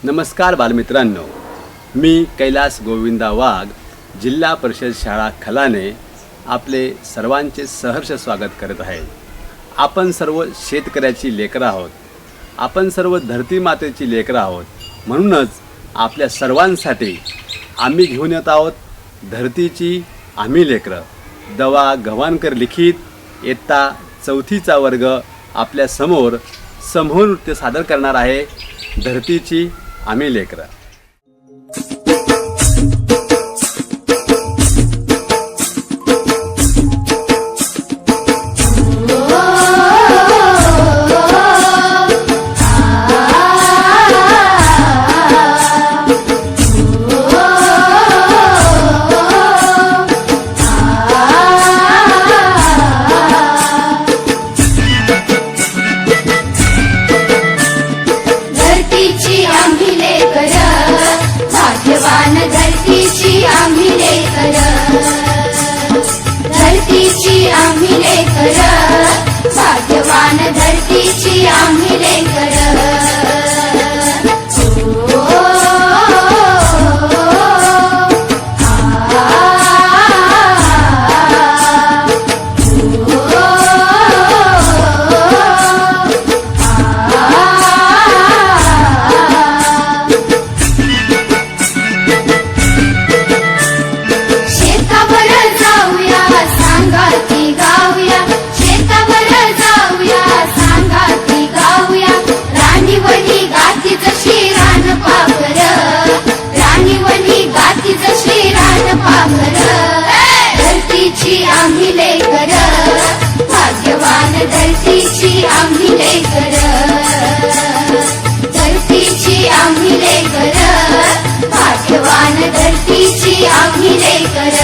नमस्कार बालमित्रांनो, मी कैलास गोविंदा वाघ, जिल्हा परिषद शाळा खलाने आपले सर्वांचे सहर्ष स्वागत करत आहे। आपण सर्व शेतकऱ्याची लेकरं आहोत, आपण सर्व धरती मातेची लेकरं आहोत। म्हणूनच आपल्या सर्वांसाठी आम्ही घेऊन येत आहोत धरतीची आम्ही लेकरं। दवा गव्हाणकर लिखित इयत्ता 4थीचा वर्ग आपल्या समोर समूह नृत्य सादर करणार आहे, धरतीची आम्ही लेकरं। भाग्यवान धरतीची आम्ही लेकर, धरतीची आम्ही लेकर, भाग्यवान धरतीची आम्ही लेकर, धरतीची आम्ही लेकर, भाग्यवान धरतीची आम्ही लेकर। धरतीची आम्ही लेकर, धरतीची आम्ही लेकर, भाग्यवान धरतीची आम्ही लेकर।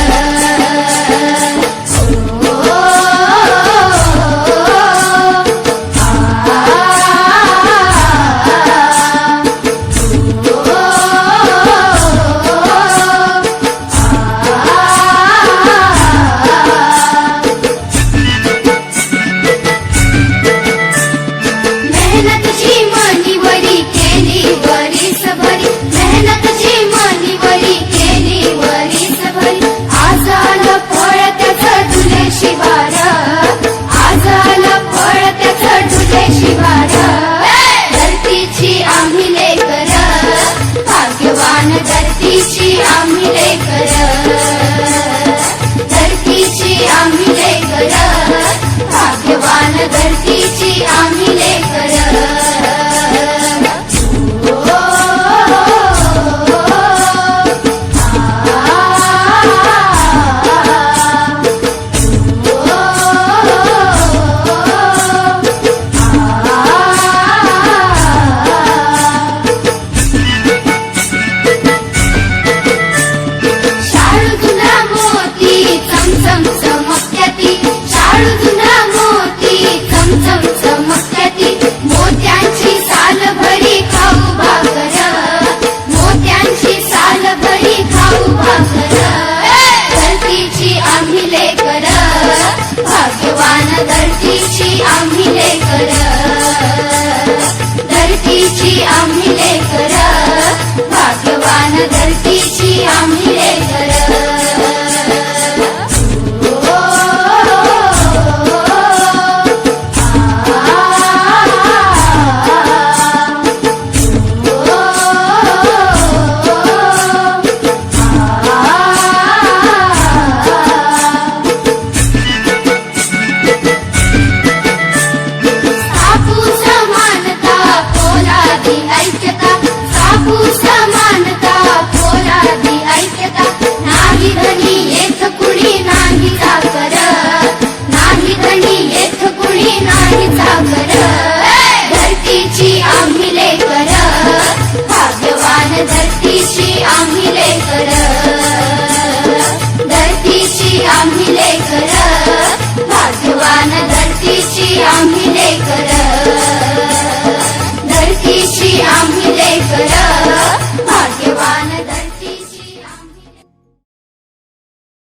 भाग्यवान धरतीची आम्ही लेकर, धरतीची आम्ही लेकर, भाग्यवान धरतीची आम्ही लेकर। धरतीची आम्ही लेकर, भाग्यवान धरतीची आम्ही लेकर, धरतीची आम्ही लेकर, भाग्यवान धरतीची आम्ही लेकर, धरतीची